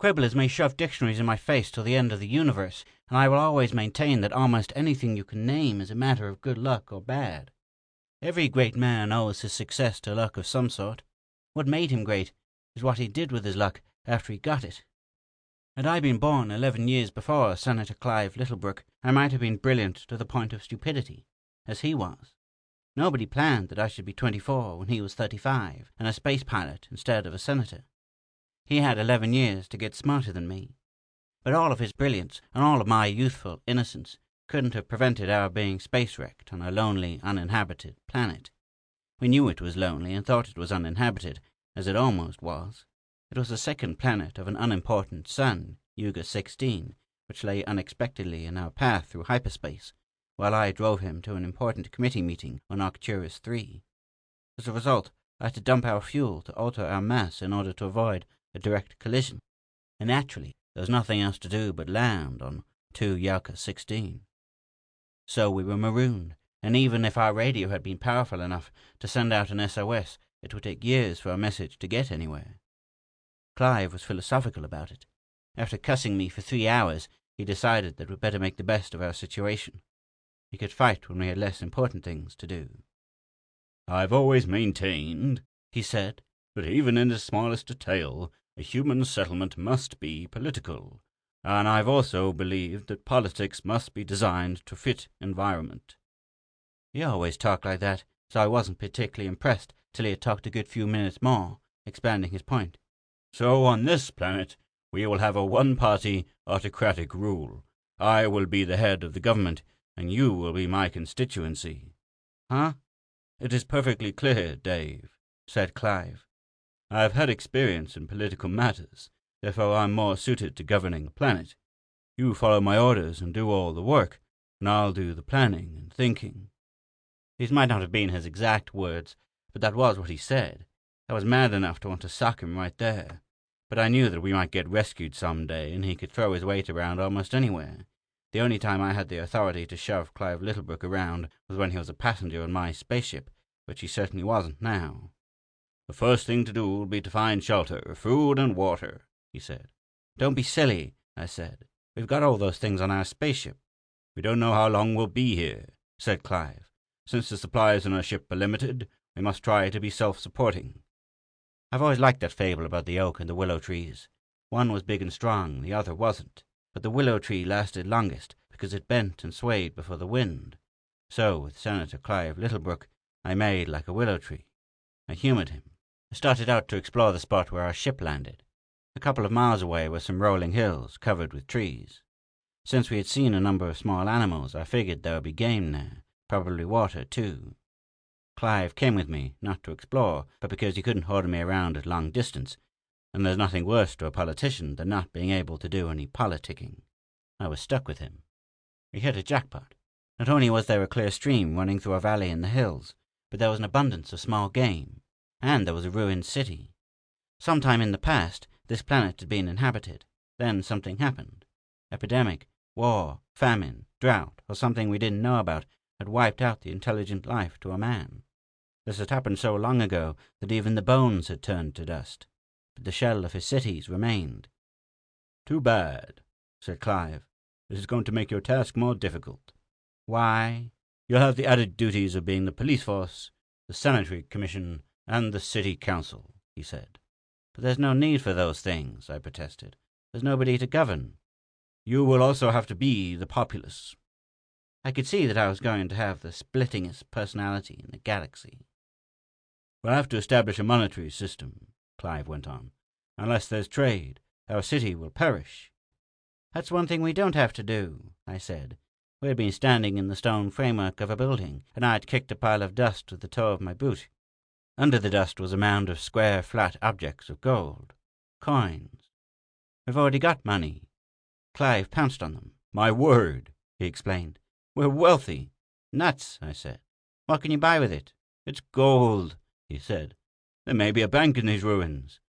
Quibblers may shove dictionaries in my face till the end of the universe, and I will always maintain that almost anything you can name is a matter of good luck or bad. Every great man owes his success to luck of some sort. What made him great is what he did with his luck after he got it. Had I been born 11 years before Senator Clive Littlebrook, I might have been brilliant to the point of stupidity, as he was. Nobody planned that I should be 24 when he was 35, and a space pilot instead of a senator. He had 11 years to get smarter than me. But all of his brilliance and all of my youthful innocence couldn't have prevented our being space-wrecked on a lonely, uninhabited planet. We knew it was lonely and thought it was uninhabited, as it almost was. It was the second planet of an unimportant sun, Yuga 16, which lay unexpectedly in our path through hyperspace, while I drove him to an important committee meeting on Arcturus 3. As a result, I had to dump our fuel to alter our mass in order to avoid a direct collision, and naturally there was nothing else to do but land on 2 Yuga 16. So we were marooned, and even if our radio had been powerful enough to send out an SOS, it would take years for a message to get anywhere. Clive was philosophical about it. After cussing me for 3 hours, he decided that we'd better make the best of our situation. We could fight when we had less important things to do. "I've always maintained," he said, "that even in the smallest detail, a human settlement must be political, and I've also believed that politics must be designed to fit environment." He always talked like that, so I wasn't particularly impressed till he had talked a good few minutes more, expanding his point. "So on this planet, we will have a one-party autocratic rule. I will be the head of the government, and you will be my constituency." "Huh?" "It is perfectly clear, Dave," said Clive. "I've had experience in political matters, therefore I'm more suited to governing a planet. You follow my orders and do all the work, and I'll do the planning and thinking." These might not have been his exact words, but that was what he said. I was mad enough to want to sock him right there. But I knew that we might get rescued some day, and he could throw his weight around almost anywhere. The only time I had the authority to shove Clive Littlebrook around was when he was a passenger on my spaceship, which he certainly wasn't now. "The first thing to do will be to find shelter, food and water," he said. "Don't be silly," I said. "We've got all those things on our spaceship." "We don't know how long we'll be here," said Clive. "Since the supplies on our ship are limited, we must try to be self-supporting." I've always liked that fable about the oak and the willow trees. One was big and strong, the other wasn't. But the willow tree lasted longest because it bent and swayed before the wind. So, with Senator Clive Littlebrook, I made like a willow tree. I humoured him. I started out to explore the spot where our ship landed. A couple of miles away were some rolling hills covered with trees. Since we had seen a number of small animals, I figured there would be game there, probably water too. Clive came with me, not to explore, but because he couldn't order me around at long distance, and there's nothing worse to a politician than not being able to do any politicking. I was stuck with him. We hit a jackpot. Not only was there a clear stream running through a valley in the hills, but there was an abundance of small game, and there was a ruined city. Sometime in the past, this planet had been inhabited. Then something happened. Epidemic, war, famine, drought, or something we didn't know about had wiped out the intelligent life to a man. This had happened so long ago that even the bones had turned to dust, but the shell of his cities remained. "Too bad," said Clive. "This is going to make your task more difficult." "Why?" "You'll have the added duties of being the police force, the sanitary commission, and the city council," he said. "But there's no need for those things," I protested. "There's nobody to govern." "You will also have to be the populace." I could see that I was going to have the splittingest personality in the galaxy. "We'll have to establish a monetary system," Clive went on. "Unless there's trade, our city will perish." "That's one thing we don't have to do," I said. We had been standing in the stone framework of a building, and I had kicked a pile of dust with the toe of my boot. Under the dust was a mound of square, flat objects of gold. Coins. "We've already got money." Clive pounced on them. "My word," he explained. "We're wealthy." "Nuts," I said. "What can you buy with it?" "It's gold," he said. "There may be a bank in these ruins."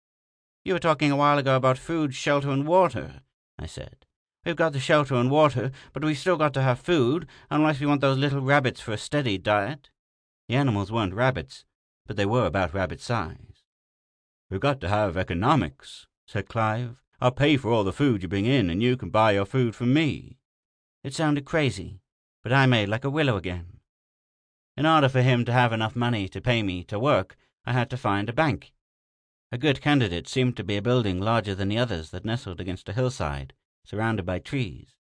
"You were talking a while ago about food, shelter, and water," I said. "We've got the shelter and water, but we've still got to have food, unless we want those little rabbits for a steady diet." The animals weren't rabbits, but they were about rabbit size. "We've got to have economics," said Clive. I'll pay for all the food you bring in, and you can buy your food from me." It sounded crazy, but I made like a willow again. In order for him to have enough money to pay me to work, I had to find a bank. A good candidate seemed to be a building larger than the others that nestled against a hillside, surrounded by trees.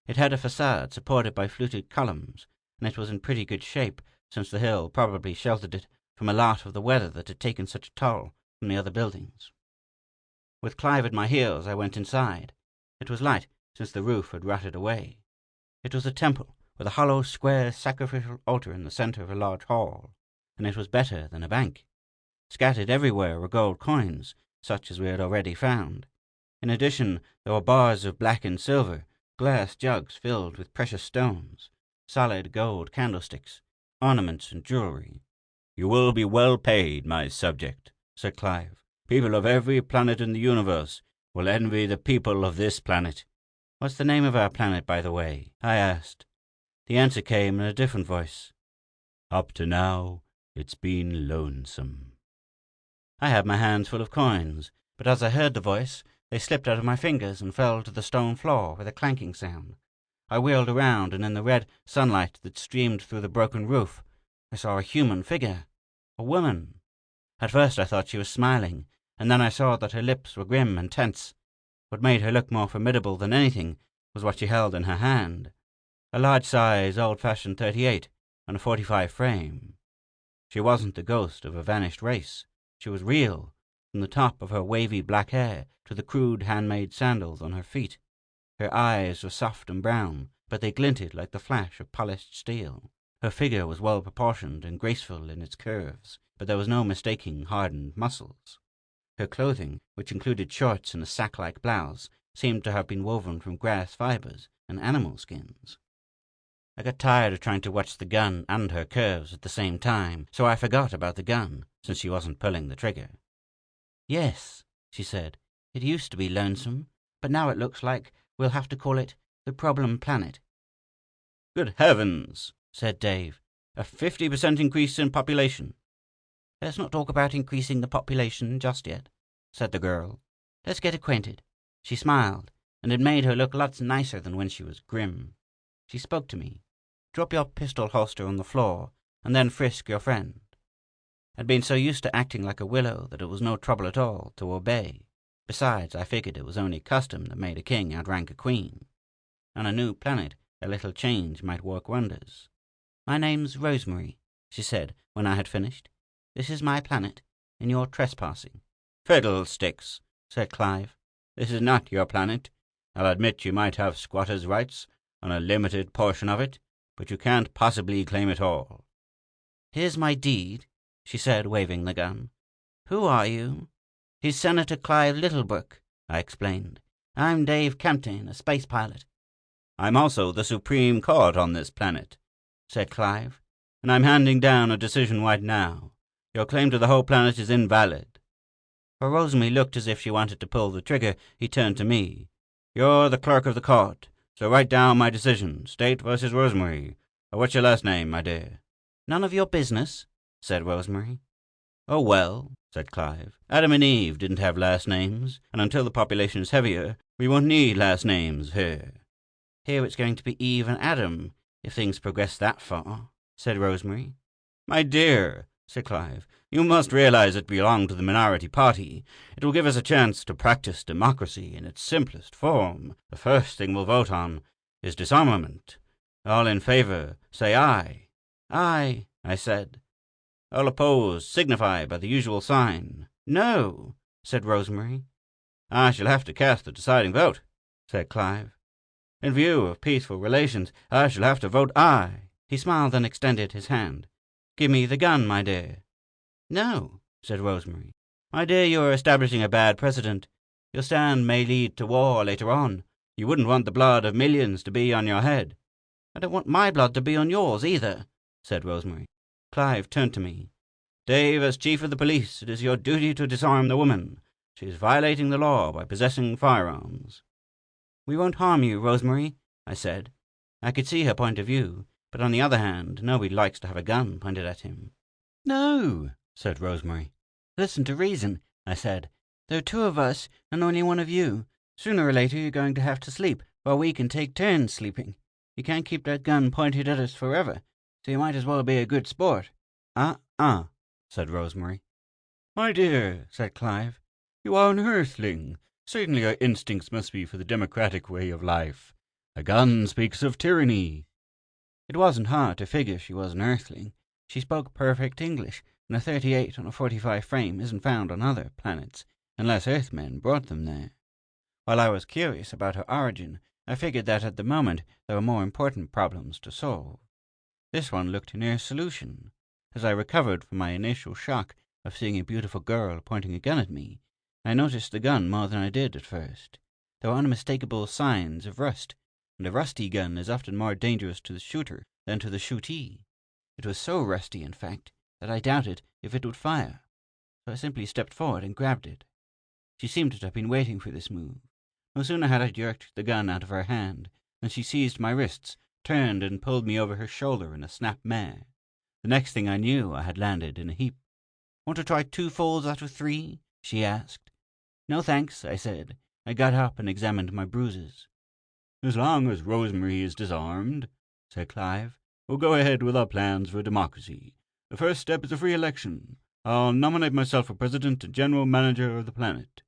It had a facade supported by fluted columns, and it was in pretty good shape, since the hill probably sheltered it from a lot of the weather that had taken such a toll from the other buildings. With Clive at my heels, I went inside. It was light, since the roof had rotted away. It was a temple, with a hollow, square sacrificial altar in the center of a large hall, and it was better than a bank. Scattered everywhere were gold coins, such as we had already found. In addition, there were bars of blackened silver, glass jugs filled with precious stones, solid gold candlesticks, ornaments and jewelry. "You will be well paid, my subject," said Clive. "People of every planet in the universe will envy the people of this planet." "What's the name of our planet, by the way?" I asked. The answer came in a different voice. "Up to now, it's been lonesome." I had my hands full of coins, but as I heard the voice, they slipped out of my fingers and fell to the stone floor with a clanking sound. I wheeled around, and in the red sunlight that streamed through the broken roof, I saw a human figure. A woman. At first I thought she was smiling, and then I saw that her lips were grim and tense. What made her look more formidable than anything was what she held in her hand. A large-size, old-fashioned .38 on a .45 frame. She wasn't the ghost of a vanished race. She was real, from the top of her wavy black hair to the crude handmade sandals on her feet. Her eyes were soft and brown, but they glinted like the flash of polished steel. Her figure was well proportioned and graceful in its curves, but there was no mistaking hardened muscles. Her clothing, which included shorts and a sack-like blouse, seemed to have been woven from grass fibers and animal skins. I got tired of trying to watch the gun and her curves at the same time, so I forgot about the gun, since she wasn't pulling the trigger. "Yes," she said, "it used to be lonesome, but now it looks like we'll have to call it the Problem Planet." "Good heavens," said Dave. "A 50% increase in population." "Let's not talk about increasing the population just yet," said the girl. "Let's get acquainted." She smiled, and it made her look lots nicer than when she was grim. She spoke to me. "Drop your pistol holster on the floor, and then frisk your friend." I'd been so used to acting like a willow that it was no trouble at all to obey. Besides, I figured it was only custom that made a king outrank a queen. On a new planet, a little change might work wonders. "My name's Rosemary," she said when I had finished. "This is my planet, and you're trespassing." "Fiddlesticks," said Clive. "This is not your planet. I'll admit you might have squatters' rights on a limited portion of it, but you can't possibly claim it all." "Here's my deed," she said, waving the gun. "Who are you?" "He's Senator Clive Littlebrook," I explained. "I'm Dave Campton, a space pilot." "I'm also the Supreme Court on this planet," said Clive, "and I'm handing down a decision right now. Your claim to the whole planet is invalid." While Rosemary looked as if she wanted to pull the trigger, he turned to me. "You're the clerk of the court, so write down my decision, State versus Rosemary. What's your last name, my dear?" "None of your business," said Rosemary. "Oh, well," said Clive, "Adam and Eve didn't have last names, and until the population is heavier, we won't need last names here." "Here it's going to be Eve and Adam, if things progress that far," said Rosemary. "My dear," said Clive, "you must realize that we belong to the minority party. It will give us a chance to practice democracy in its simplest form. The first thing we'll vote on is disarmament. All in favor, say aye." "Aye," I said. "All opposed, signify by the usual sign." "No," said Rosemary. "I shall have to cast the deciding vote," said Clive. "In view of peaceful relations, I shall have to vote aye." He smiled and extended his hand. "Give me the gun, my dear." "No," said Rosemary. "My dear, you are establishing a bad precedent. Your stand may lead to war later on. You wouldn't want the blood of millions to be on your head." "I don't want my blood to be on yours, either," said Rosemary. Clive turned to me. "Dave, as chief of the police, it is your duty to disarm the woman. She is violating the law by possessing firearms." "We won't harm you, Rosemary," I said. I could see her point of view, but on the other hand, nobody likes to have a gun pointed at him. "No," said Rosemary. "Listen to reason," I said. "There are two of us and only one of you, Sooner or later you're going to have to sleep, while we can take turns sleeping. You can't keep that gun pointed at us forever, so you might as well be a good sport." Said Rosemary. "My dear," said Clive, "you are an earthling. Certainly your instincts must be for the democratic way of life. A gun speaks of tyranny." It wasn't hard to figure she was an earthling. She spoke perfect English, and a 38 on a 45 frame isn't found on other planets, unless Earthmen brought them there. While I was curious about her origin, I figured that at the moment there were more important problems to solve. This one looked near solution. As I recovered from my initial shock of seeing a beautiful girl pointing a gun at me, I noticed the gun more than I did at first. There were unmistakable signs of rust, and a rusty gun is often more dangerous to the shooter than to the shootee. It was so rusty, in fact, that I doubted if it would fire, so I simply stepped forward and grabbed it. She seemed to have been waiting for this move. No sooner had I jerked the gun out of her hand than she seized my wrists, turned, and pulled me over her shoulder in a snap mare. The next thing I knew, I had landed in a heap. "Want to try 2 falls out of 3? She asked. "No thanks," I said. I got up and examined my bruises. "As long as Rosemary is disarmed," said Clive, "we'll go ahead with our plans for democracy. The first step is a free election. I'll nominate myself for president and general manager of the planet."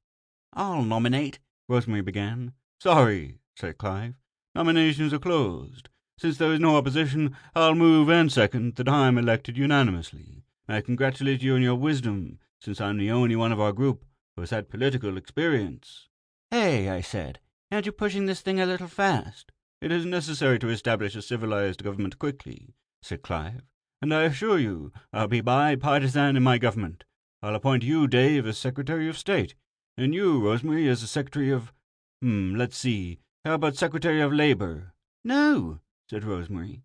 "I'll nominate," Rosemary began. "Sorry," said Clive. "Nominations are closed. Since there is no opposition, I'll move and second that I am elected unanimously. I congratulate you on your wisdom, since I'm the only one of our group who has had political experience." "Hey," I said, "aren't you pushing this thing a little fast?" "It is necessary to establish a civilized government quickly," said Clive, "and I assure you I'll be bipartisan in my government. I'll appoint you, Dave, as Secretary of State, and you, Rosemary, as the Secretary of... let's see, how about Secretary of Labor?" "No," said Rosemary.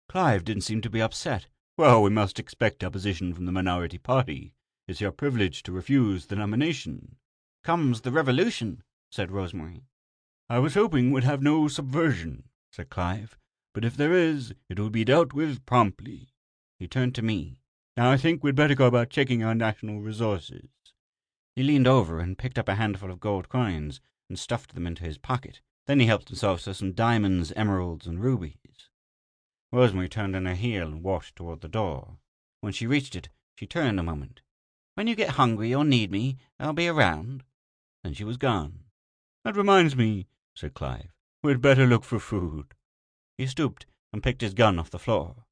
Clive didn't seem to be upset. "Well, we must expect opposition from the minority party. It's your privilege to refuse the nomination." "Comes the revolution," said Rosemary. "I was hoping we'd have no subversion," said Clive, "but if there is, it will be dealt with promptly." He turned to me. "Now I think we'd better go about checking our national resources." He leaned over and picked up a handful of gold coins and stuffed them into his pocket. Then he helped himself to some diamonds, emeralds, and rubies. Rosemary turned on her heel and walked toward the door. When she reached it, she turned a moment. "When you get hungry or need me, I'll be around." Then she was gone. "That reminds me," said Clive, "we'd better look for food." He stooped and picked his gun off the floor.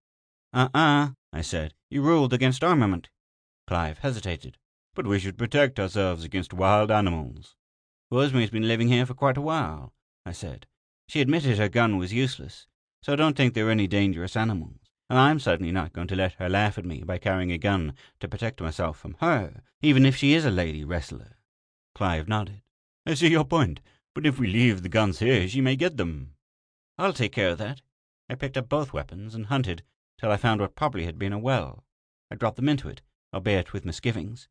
I said. "You ruled against armament." Clive hesitated. "But we should protect ourselves against wild animals." "Rosemary's been living here for quite a while," I said. "She admitted her gun was useless, so I don't think there are any dangerous animals, and I'm certainly not going to let her laugh at me by carrying a gun to protect myself from her, even if she is a lady wrestler." Clive nodded. "I see your point, but if we leave the guns here, she may get them." "I'll take care of that." I picked up both weapons and hunted till I found what probably had been a well. I dropped them into it, albeit with misgivings.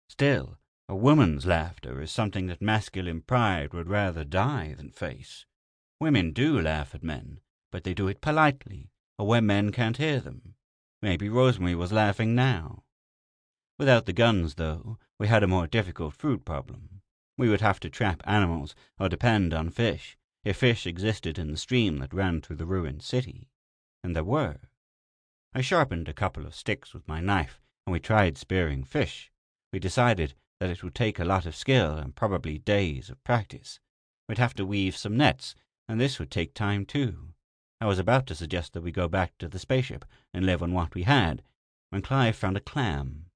Still, a woman's laughter is something that masculine pride would rather die than face. Women do laugh at men, but they do it politely, or where men can't hear them. Maybe Rosemary was laughing now. Without the guns, though, we had a more difficult food problem. We would have to trap animals or depend on fish, if fish existed in the stream that ran through the ruined city. And there were. I sharpened a couple of sticks with my knife, and we tried spearing fish. We decided that it would take a lot of skill and probably days of practice. We'd have to weave some nets, and this would take time too. I was about to suggest that we go back to the spaceship and live on what we had, when Clive found a clam.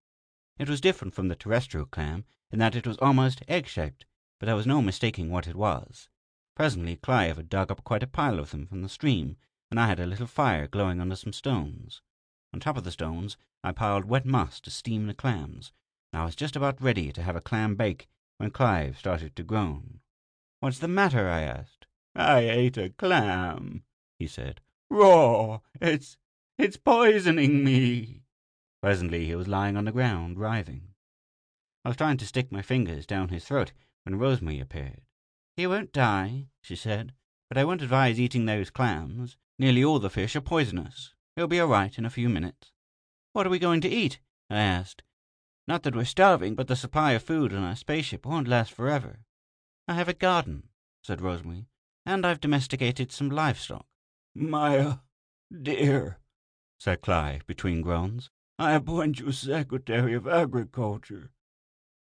It was different from the terrestrial clam in that it was almost egg-shaped, but there was no mistaking what it was. Presently Clive had dug up quite a pile of them from the stream, and I had a little fire glowing under some stones. On top of the stones I piled wet moss to steam the clams, and I was just about ready to have a clam bake when Clive started to groan. "What's the matter?" I asked. "I ate a clam," he said. "Raw! It's poisoning me." Presently he was lying on the ground, writhing. I was trying to stick my fingers down his throat when Rosemary appeared. "He won't die," she said, "but I won't advise eating those clams. Nearly all the fish are poisonous. He'll be all right in a few minutes." "What are we going to eat?" I asked. "Not that we're starving, but the supply of food on our spaceship won't last forever." "I have a garden." said Rosemary, "and I've domesticated some livestock." "My dear," said Clive between groans, "I appoint you Secretary of Agriculture."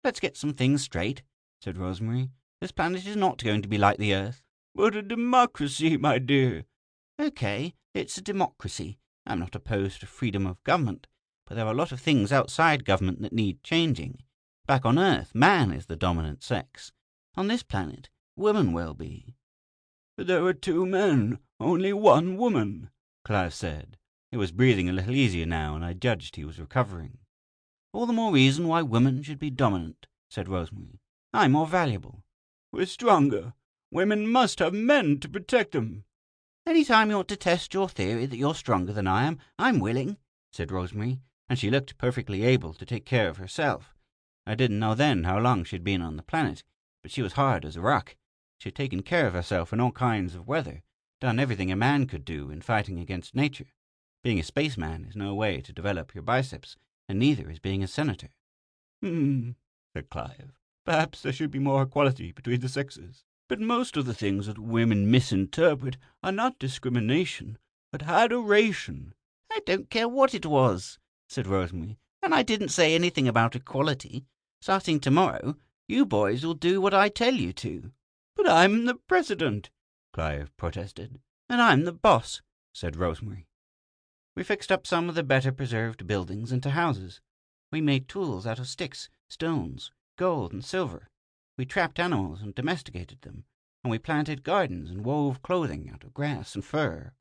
"Let's get some things straight," said Rosemary. "This planet is not going to be like the Earth." "But a democracy, my dear." Okay, it's a democracy. I'm not opposed to freedom of government, but there are a lot of things outside government that need changing. Back on Earth, man is the dominant sex. On this planet, women will be. "But there are 2 men, only 1 woman," Clive said. He was breathing a little easier now, and I judged he was recovering. "All the more reason why women should be dominant," said Rosemary. "I'm more valuable." "We're stronger. Women must have men to protect them." "Any time you want to test your theory that you're stronger than I am, I'm willing," said Rosemary, and she looked perfectly able to take care of herself. I didn't know then how long she'd been on the planet, but she was hard as a rock. She had taken care of herself in all kinds of weather, done everything a man could do in fighting against nature. Being a spaceman is no way to develop your biceps, and neither is being a senator. Said Clive. "Perhaps there should be more equality between the sexes. But most of the things that women misinterpret are not discrimination, but adoration." "I don't care what it was," said Rosemary, "and I didn't say anything about equality. Starting tomorrow, you boys will do what I tell you to." "But I'm the president," Clive protested. "And I'm the boss," said Rosemary. We fixed up some of the better preserved buildings into houses. We made tools out of sticks, stones, gold, and silver. We trapped animals and domesticated them, and we planted gardens and wove clothing out of grass and fur.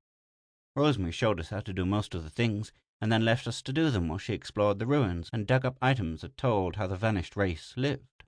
Rosemary showed us how to do most of the things, and then left us to do them while she explored the ruins and dug up items that told how the vanished race lived.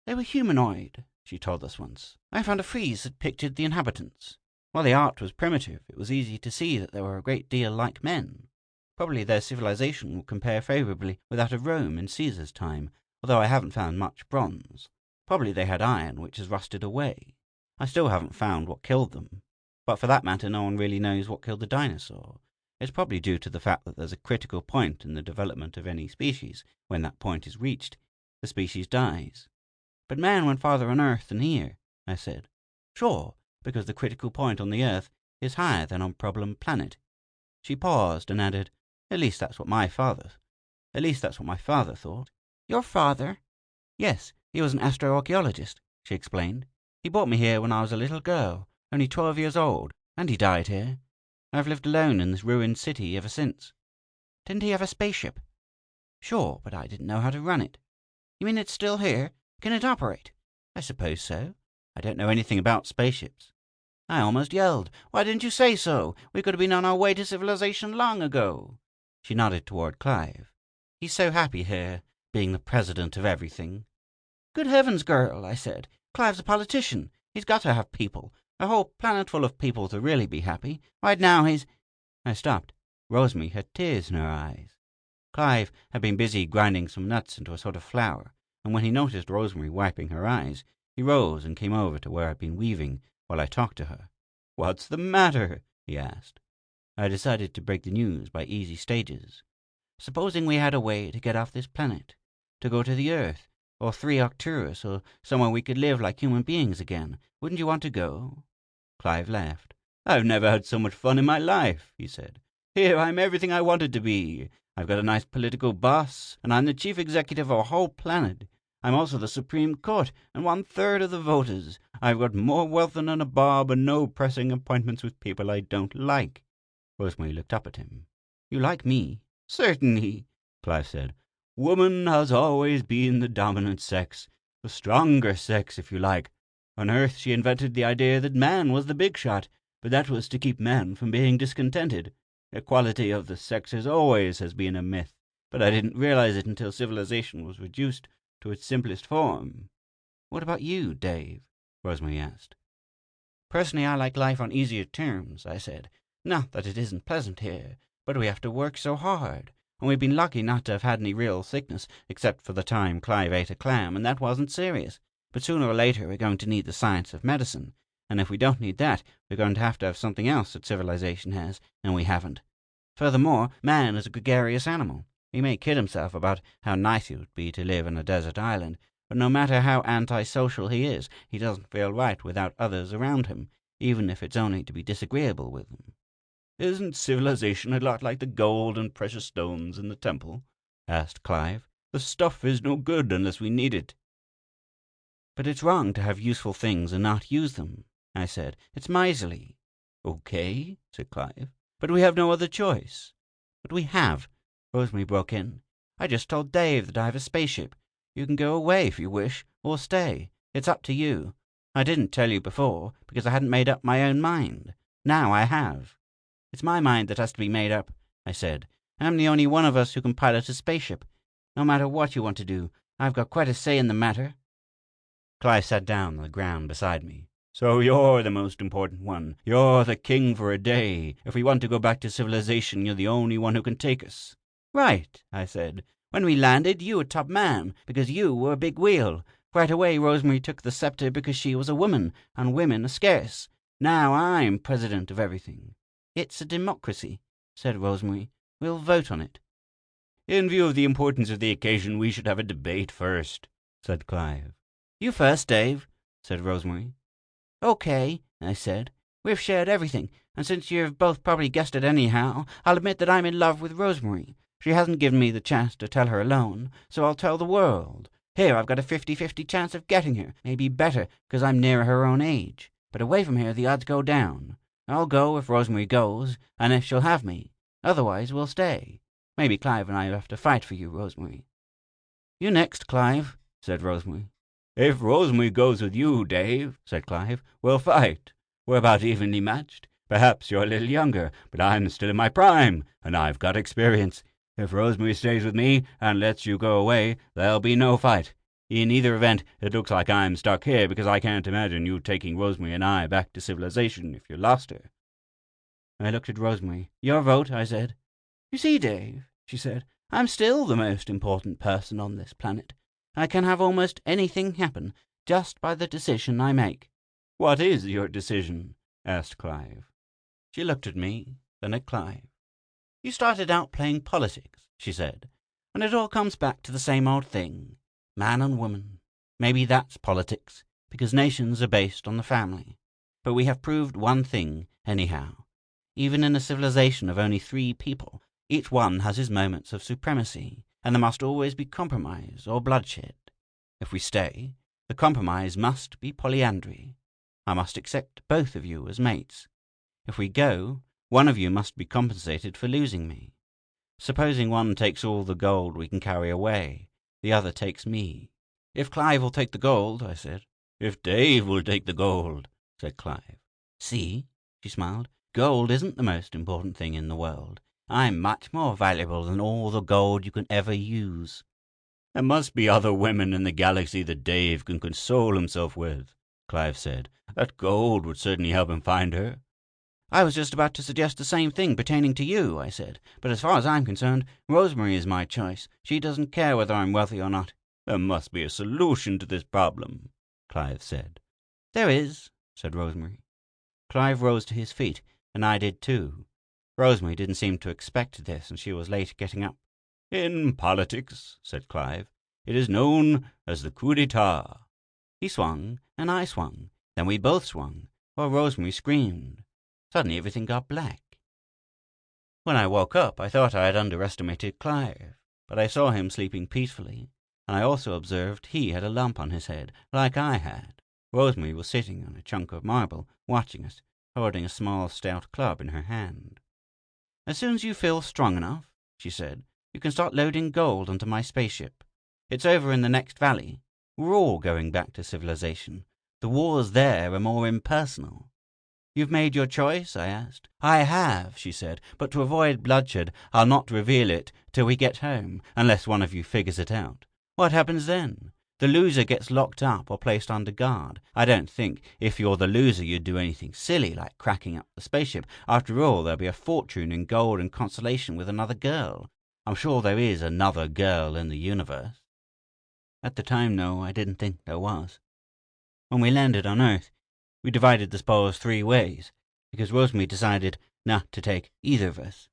"They were humanoid," she told us once. "I found a frieze that pictured the inhabitants. While the art was primitive, it was easy to see that they were a great deal like men. Probably their civilization will compare favorably with that of Rome in Caesar's time, although I haven't found much bronze. Probably they had iron, which has rusted away. I still haven't found what killed them. But for that matter, no one really knows what killed the dinosaur. It's probably due to the fact that there's a critical point in the development of any species. When that point is reached, the species dies." "But man went farther on Earth than here," I said. "Sure, because the critical point on the Earth is higher than on Problem Planet." She paused and added, At least that's what my father thought." "Your father?" "Yes, he was an astroarchaeologist," she explained. "He brought me here when I was a little girl, only 12 years old, and he died here. I've lived alone in this ruined city ever since." "Didn't he have a spaceship?" "Sure, but I didn't know how to run it." "You mean it's still here? Can it operate?" "I suppose so. I don't know anything about spaceships." I almost yelled. "Why didn't you say so? We could have been on our way to civilization long ago." She nodded toward Clive. "He's so happy here, being the president of everything." "Good heavens, girl," I said. "Clive's a politician. He's got to have people, a whole planet full of people to really be happy. Right now he's—" I stopped. Rosemary had tears in her eyes. Clive had been busy grinding some nuts into a sort of flour, and when he noticed Rosemary wiping her eyes, he rose and came over to where I'd been weaving while I talked to her. "What's the matter?" he asked. I decided to break the news by easy stages. "Supposing we had a way to get off this planet, to go to the Earth, or 3 Arcturus, or somewhere we could live like human beings again. Wouldn't you want to go?" Clive laughed. "I've never had so much fun in my life," he said. "Here I'm everything I wanted to be. I've got a nice political boss, and I'm the chief executive of a whole planet. I'm also the Supreme Court, and 1/3 of the voters. I've got more wealth than a nabob, and no pressing appointments with people I don't like." Rosemary looked up at him. "You like me?" "Certainly," Clive said. "Woman has always been the dominant sex, the stronger sex, if you like. On Earth she invented the idea that man was the big shot, but that was to keep man from being discontented. Equality of the sexes always has been a myth, but I didn't realize it until civilization was reduced to its simplest form." "What about you, Dave?" Rosemary asked. "Personally, I like life on easier terms," I said. "Not that it isn't pleasant here, but we have to work so hard, and we've been lucky not to have had any real sickness, except for the time Clive ate a clam, and that wasn't serious. But sooner or later we're going to need the science of medicine, and if we don't need that, we're going to have something else that civilization has, and we haven't. Furthermore, man is a gregarious animal. He may kid himself about how nice it would be to live on a desert island, but no matter how antisocial he is, he doesn't feel right without others around him, even if it's only to be disagreeable with them." "Isn't civilization a lot like the gold and precious stones in the temple?" asked Clive. "The stuff is no good unless we need it." "But it's wrong to have useful things and not use them," I said. "It's miserly." "Okay," said Clive, "but we have no other choice." "But we have," Rosemary broke in. "I just told Dave that I have a spaceship. You can go away if you wish, or stay. It's up to you. I didn't tell you before, because I hadn't made up my own mind. Now I have." "It's my mind that has to be made up," I said. "I'm the only one of us who can pilot a spaceship. No matter what you want to do, I've got quite a say in the matter." Clive sat down on the ground beside me. "So you're the most important one. You're the king for a day. If we want to go back to civilization, you're the only one who can take us." "Right," I said. "When we landed, you were top man, because you were a big wheel. Right away, Rosemary took the scepter because she was a woman, and women are scarce. Now I'm president of everything." "It's a democracy," said Rosemary. "We'll vote on it." "In view of the importance of the occasion, we should have a debate first," said Clive. "You first, Dave," said Rosemary. "Okay," I said. "We've shared everything, and since you've both probably guessed it anyhow, I'll admit that I'm in love with Rosemary. She hasn't given me the chance to tell her alone, so I'll tell the world. Here, I've got a 50-50 chance of getting her. Maybe better, 'cause I'm nearer her own age. But away from here, the odds go down. I'll go if Rosemary goes, and if she'll have me. Otherwise, we'll stay. Maybe Clive and I will have to fight for you, Rosemary." "You next, Clive," said Rosemary. "If Rosemary goes with you, Dave," said Clive, "we'll fight. We're about evenly matched. Perhaps you're a little younger, but I'm still in my prime, and I've got experience. If Rosemary stays with me and lets you go away, there'll be no fight. In either event, it looks like I'm stuck here because I can't imagine you taking Rosemary and I back to civilization if you lost her." I looked at Rosemary. "Your vote," I said. "You see, Dave," she said, "I'm still the most important person on this planet. I can have almost anything happen just by the decision I make." "What is your decision?" asked Clive. She looked at me, then at Clive. "You started out playing politics," she said, "and it all comes back to the same old thing. Man and woman. Maybe that's politics, because nations are based on the family. But we have proved one thing, anyhow. Even in a civilization of only 3 people, each one has his moments of supremacy, and there must always be compromise or bloodshed. If we stay, the compromise must be polyandry. I must accept both of you as mates. If we go, one of you must be compensated for losing me. Supposing one takes all the gold we can carry away, the other takes me." "If Clive will take the gold," I said. "If Dave will take the gold," said Clive. "See," she smiled, "gold isn't the most important thing in the world. I'm much more valuable than all the gold you can ever use." "There must be other women in the galaxy that Dave can console himself with," Clive said. "That gold would certainly help him find her." "I was just about to suggest the same thing pertaining to you," I said. "But as far as I'm concerned, Rosemary is my choice. She doesn't care whether I'm wealthy or not." "There must be a solution to this problem," Clive said. "There is," said Rosemary. Clive rose to his feet, and I did too. Rosemary didn't seem to expect this, and she was late getting up. "In politics," said Clive, "it is known as the coup d'etat." He swung, and I swung. Then we both swung, while Rosemary screamed. Suddenly everything got black. When I woke up, I thought I had underestimated Clive, but I saw him sleeping peacefully, and I also observed he had a lump on his head, like I had. Rosemary was sitting on a chunk of marble, watching us, holding a small stout club in her hand. "As soon as you feel strong enough," she said, "you can start loading gold onto my spaceship. It's over in the next valley. We're all going back to civilization. The wars there are more impersonal." "You've made your choice?" I asked. "I have," she said, "but to avoid bloodshed, I'll not reveal it till we get home, unless one of you figures it out. What happens then? The loser gets locked up or placed under guard. I don't think, if you're the loser, you'd do anything silly like cracking up the spaceship. After all, there'll be a fortune in gold and consolation with another girl. I'm sure there is another girl in the universe." At the time, no, I didn't think there was. When we landed on Earth, we divided the spoils 3 ways, because Rosemary decided not to take either of us.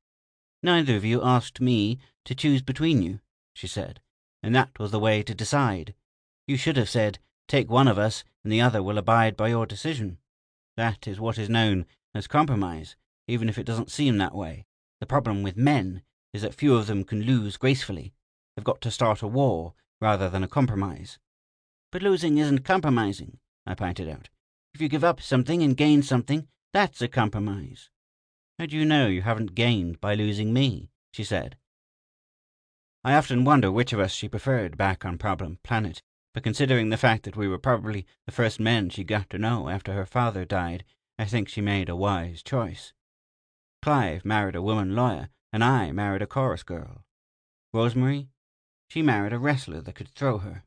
"Neither of you asked me to choose between you," she said, "and that was the way to decide. You should have said, take one of us and the other will abide by your decision. That is what is known as compromise, even if it doesn't seem that way. The problem with men is that few of them can lose gracefully. They've got to start a war rather than a compromise. But losing isn't compromising, I pointed out. If you give up something and gain something, that's a compromise. How do you know you haven't gained by losing me? She said. I often wonder which of us she preferred back on Problem Planet, but considering the fact that we were probably the first men she got to know after her father died, I think she made a wise choice. Clive married a woman lawyer, and I married a chorus girl. Rosemary? She married a wrestler that could throw her.